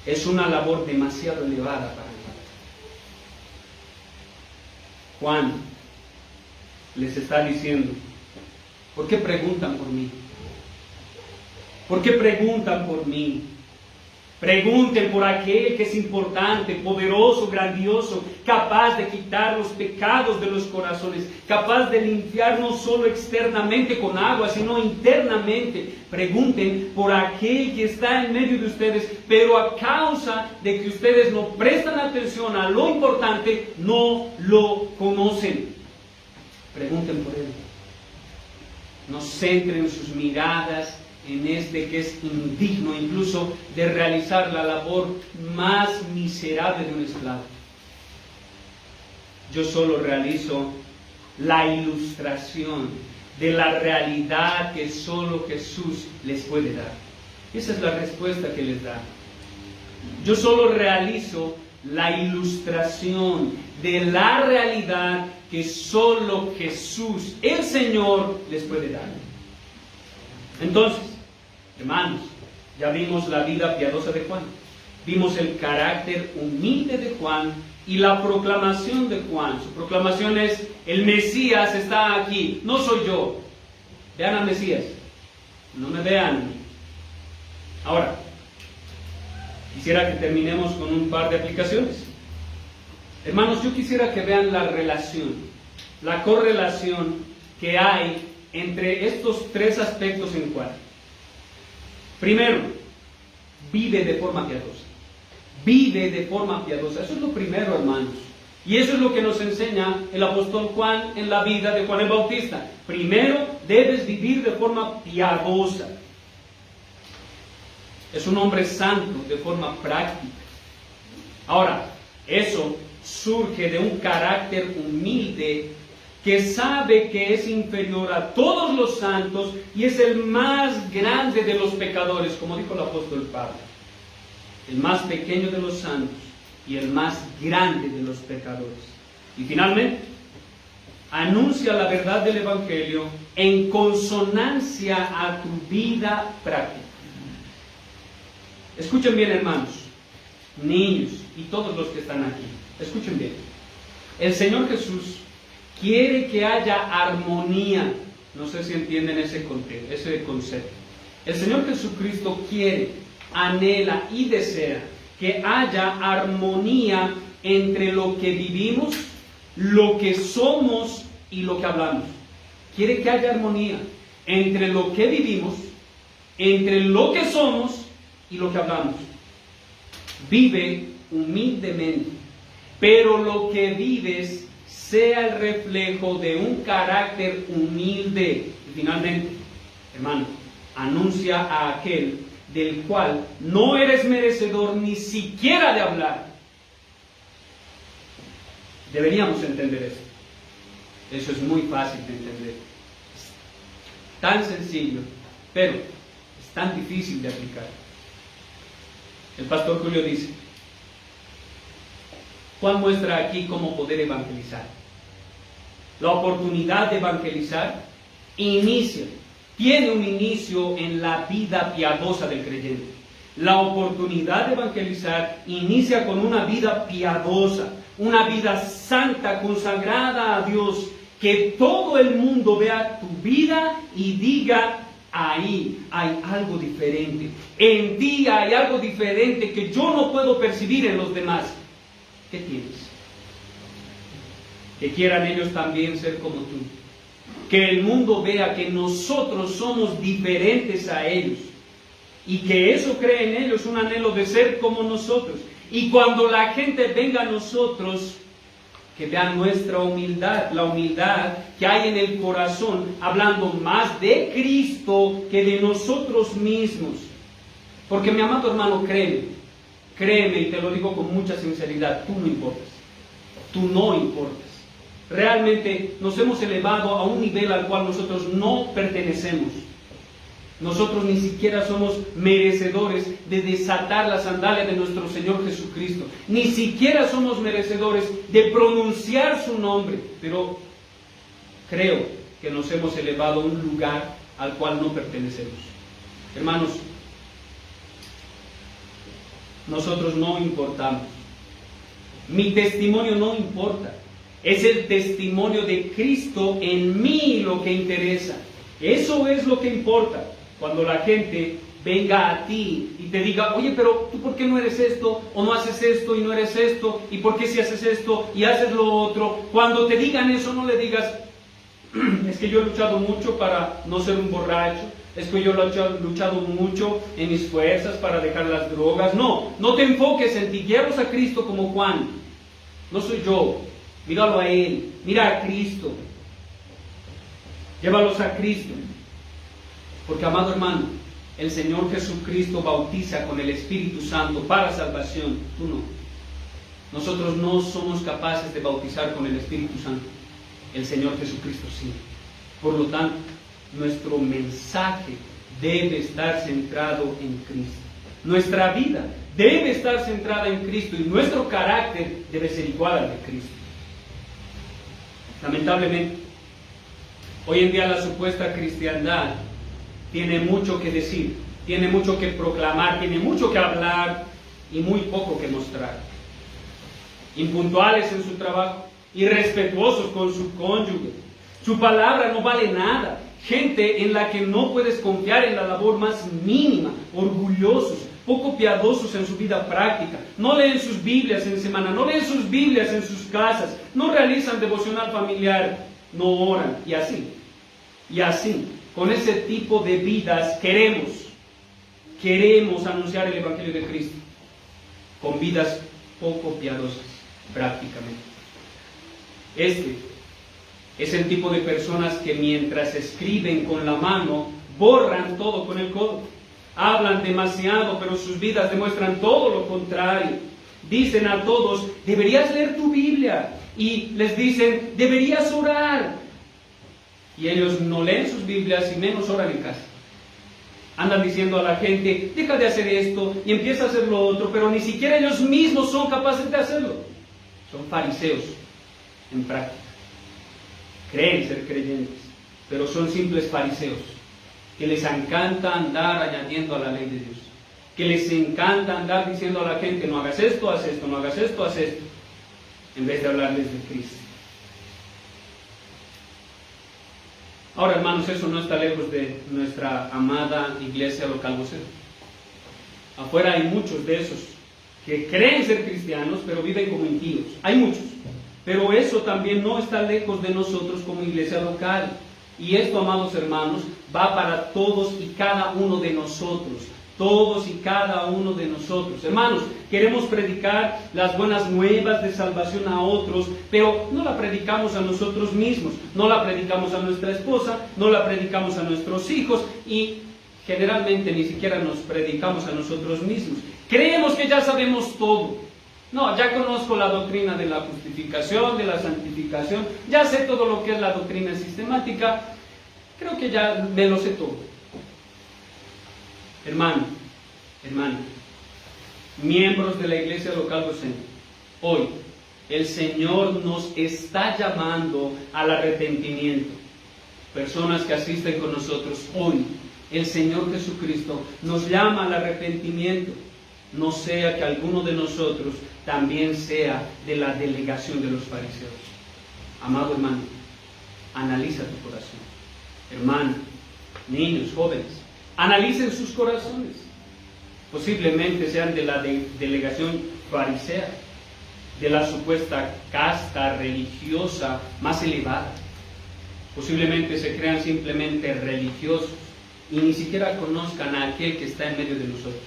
es una labor demasiado elevada para mí. Juan les está diciendo: ¿por qué preguntan por mí? ¿Por qué preguntan por mí? Pregunten por aquel que es importante, poderoso, grandioso, capaz de quitar los pecados de los corazones, capaz de limpiar no solo externamente con agua, sino internamente. Pregunten por aquel que está en medio de ustedes, pero a causa de que ustedes no prestan atención a lo importante, no lo conocen. Pregunten por él. No centren sus miradas en este que es indigno incluso de realizar la labor más miserable de un esclavo. Yo solo realizo la ilustración de la realidad que solo Jesús les puede dar. Esa es la respuesta que les da. Yo solo realizo la ilustración de la realidad que solo Jesús, el Señor, les puede dar. Entonces, hermanos, ya vimos la vida piadosa de Juan, vimos el carácter humilde de Juan y la proclamación de Juan. Su proclamación es: el Mesías está aquí, no soy yo. Vean al Mesías, no me vean. Ahora, quisiera que terminemos con un par de aplicaciones. Hermanos, yo quisiera que vean la relación, la correlación que hay entre estos tres aspectos en cuál. Primero, vive de forma piadosa. Vive de forma piadosa. Eso es lo primero, hermanos. Y eso es lo que nos enseña el apóstol Juan en la vida de Juan el Bautista. Primero, debes vivir de forma piadosa. Es un hombre santo de forma práctica. Ahora, eso surge de un carácter humilde que sabe que es inferior a todos los santos y es el más grande de los pecadores, como dijo el apóstol Pablo. El más pequeño de los santos y el más grande de los pecadores. Y finalmente, anuncia la verdad del Evangelio en consonancia a tu vida práctica. Escuchen bien, hermanos, niños y todos los que están aquí. Escuchen bien. El Señor Jesús quiere que haya armonía. No sé si entienden ese concepto. El Señor Jesucristo quiere, anhela y desea que haya armonía entre lo que vivimos, lo que somos y lo que hablamos. Quiere que haya armonía entre lo que vivimos, entre lo que somos y lo que hablamos. Vive humildemente, pero lo que vives sea el reflejo de un carácter humilde. Y finalmente, hermano, anuncia a aquel del cual no eres merecedor ni siquiera de hablar. Deberíamos entender esto. Eso es muy fácil de entender. Es tan sencillo, pero es tan difícil de aplicar. El pastor Julio dice, Juan muestra aquí cómo poder evangelizar. La oportunidad de evangelizar tiene un inicio en la vida piadosa del creyente. La oportunidad de evangelizar inicia con una vida piadosa, una vida santa, consagrada a Dios, que todo el mundo vea tu vida y diga, ahí hay algo diferente. En ti hay algo diferente que yo no puedo percibir en los demás. ¿Qué tienes? Que quieran ellos también ser como tú. Que el mundo vea que nosotros somos diferentes a ellos. Y que eso cree en ellos un anhelo de ser como nosotros. Y cuando la gente venga a nosotros, que vean nuestra humildad, la humildad que hay en el corazón, hablando más de Cristo que de nosotros mismos. Porque mi amado hermano, créeme, y te lo digo con mucha sinceridad, tú no importas. Tú no importas. Realmente nos hemos elevado a un nivel al cual nosotros no pertenecemos. Nosotros ni siquiera somos merecedores de desatar la sandalia de nuestro Señor Jesucristo. Ni siquiera somos merecedores de pronunciar su nombre. Pero creo que nos hemos elevado a un lugar al cual no pertenecemos. Hermanos, nosotros no importamos. Mi testimonio no importa. Es el testimonio de Cristo en mí lo que interesa. Eso es lo que importa. Cuando la gente venga a ti y te diga, oye, pero ¿tú por qué no eres esto? ¿O no haces esto y no eres esto? ¿Y por qué si haces esto y haces lo otro? Cuando te digan eso, no le digas, es que yo he luchado mucho para no ser un borracho. Es que yo he luchado mucho en mis fuerzas para dejar las drogas. No te enfoques en ti. Llévalos a Cristo como Juan. No soy yo. Míralo a Él. Mira a Cristo. Llévalos a Cristo. Porque, amado hermano, el Señor Jesucristo bautiza con el Espíritu Santo para salvación. Tú no. Nosotros no somos capaces de bautizar con el Espíritu Santo. El Señor Jesucristo sí. Por lo tanto, nuestro mensaje debe estar centrado en Cristo. Nuestra vida debe estar centrada en Cristo y nuestro carácter debe ser igual al de Cristo. Lamentablemente, hoy en día la supuesta cristiandad tiene mucho que decir, tiene mucho que proclamar, tiene mucho que hablar y muy poco que mostrar. Impuntuales en su trabajo, irrespetuosos con su cónyuge, su palabra no vale nada. Gente en la que no puedes confiar en la labor más mínima, orgullosos, poco piadosos en su vida práctica, no leen sus Biblias en semana, no leen sus Biblias en sus casas, no realizan devocional familiar, no oran y así. Y así, con ese tipo de vidas queremos anunciar el Evangelio de Cristo, con vidas poco piadosas, prácticamente. Este es el tipo de personas que mientras escriben con la mano, borran todo con el codo. Hablan demasiado, pero sus vidas demuestran todo lo contrario. Dicen a todos, deberías leer tu Biblia. Y les dicen, deberías orar. Y ellos no leen sus Biblias y menos oran en casa. Andan diciendo a la gente, deja de hacer esto y empieza a hacer lo otro, pero ni siquiera ellos mismos son capaces de hacerlo. Son fariseos en práctica. Creen ser creyentes, pero son simples fariseos, que les encanta andar añadiendo a la ley de Dios, que les encanta andar diciendo a la gente, no hagas esto, haz esto, no hagas esto, haz esto, en vez de hablarles de Cristo. Ahora, hermanos, eso no está lejos de nuestra amada iglesia local vocero. Afuera hay muchos de esos que creen ser cristianos, pero viven como impíos. Hay muchos. Pero eso también no está lejos de nosotros como iglesia local. Y esto, amados hermanos, va para todos y cada uno de nosotros. Todos y cada uno de nosotros. Hermanos, queremos predicar las buenas nuevas de salvación a otros, pero no la predicamos a nosotros mismos, no la predicamos a nuestra esposa, no la predicamos a nuestros hijos y generalmente ni siquiera nos predicamos a nosotros mismos. Creemos que ya sabemos todo. No, ya conozco la doctrina de la justificación, de la santificación, ya sé todo lo que es la doctrina sistemática, creo que ya me lo sé todo. Hermano, miembros de la iglesia local docente, hoy el Señor nos está llamando al arrepentimiento. Personas que asisten con nosotros hoy, el Señor Jesucristo nos llama al arrepentimiento. No sea que alguno de nosotros también sea de la delegación de los fariseos. Amado hermano, analiza tu corazón. Hermano, niños, jóvenes, analicen sus corazones. Posiblemente sean de la delegación farisea, de la supuesta casta religiosa más elevada. Posiblemente se crean simplemente religiosos y ni siquiera conozcan a aquel que está en medio de nosotros.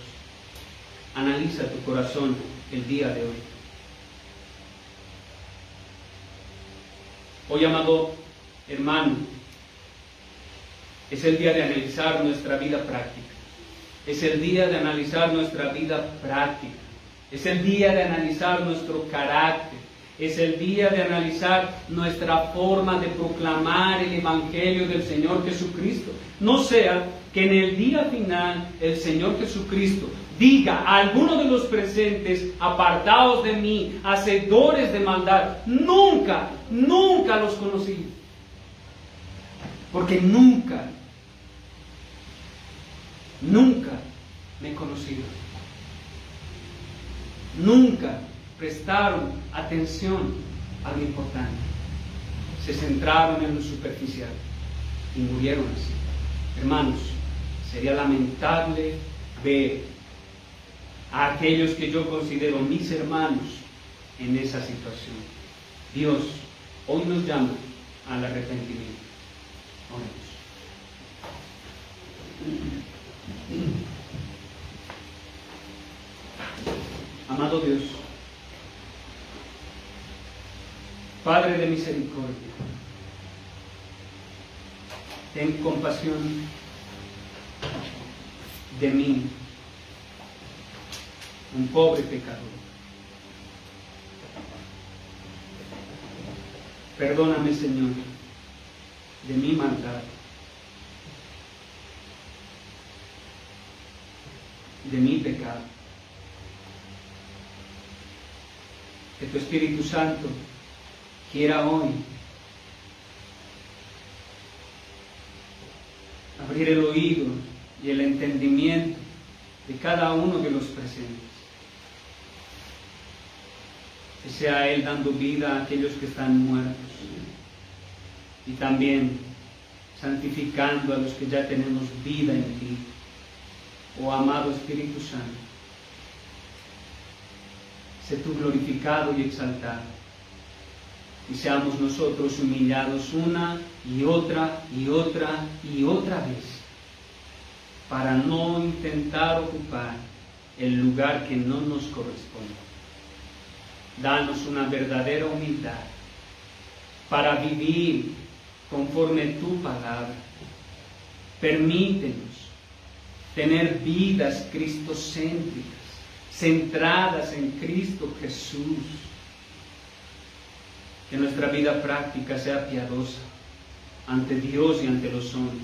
Analiza tu corazón el día de hoy. Hoy, amado hermano, es el día de analizar nuestra vida práctica. Es el día de analizar nuestra vida práctica. Es el día de analizar nuestro carácter. Es el día de analizar nuestra forma de proclamar el Evangelio del Señor Jesucristo. No sea que en el día final el Señor Jesucristo diga a alguno de los presentes, apartaos de mí, hacedores de maldad, nunca los conocí. Porque nunca me conocieron. Nunca prestaron atención a lo importante. Se centraron en lo superficial y murieron así. Hermanos, sería lamentable ver a aquellos que yo considero mis hermanos en esa situación. Dios hoy nos llama al arrepentimiento. Oremos. Amado Dios, Padre de misericordia, ten compasión de mí, un pobre pecador. Perdóname, Señor, de mi maldad, de mi pecado. Que tu Espíritu Santo quiera hoy abrir el oído y el entendimiento de cada uno de los presentes. Que sea Él dando vida a aquellos que están muertos y también santificando a los que ya tenemos vida en ti. Oh amado Espíritu Santo, sé tú glorificado y exaltado y seamos nosotros humillados una y otra y otra y otra vez para no intentar ocupar el lugar que no nos corresponde. Danos una verdadera humildad para vivir conforme tu palabra. Permítenos tener vidas cristocéntricas, centradas en Cristo Jesús. Que nuestra vida práctica sea piadosa ante Dios y ante los hombres.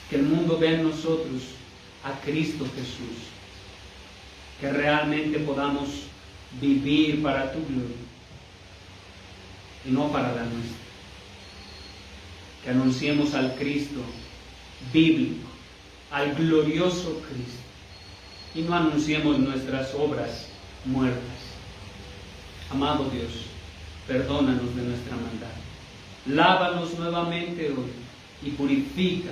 Que el mundo vea en nosotros a Cristo Jesús. Que realmente podamos vivir para tu gloria y no para la nuestra. Que anunciemos al Cristo bíblico, al glorioso Cristo, y no anunciemos nuestras obras muertas. Amado Dios, perdónanos de nuestra maldad. Lávanos nuevamente hoy y purifica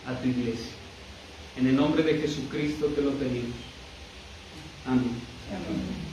a tu iglesia. En el nombre de Jesucristo te lo pedimos. Amén. Amén.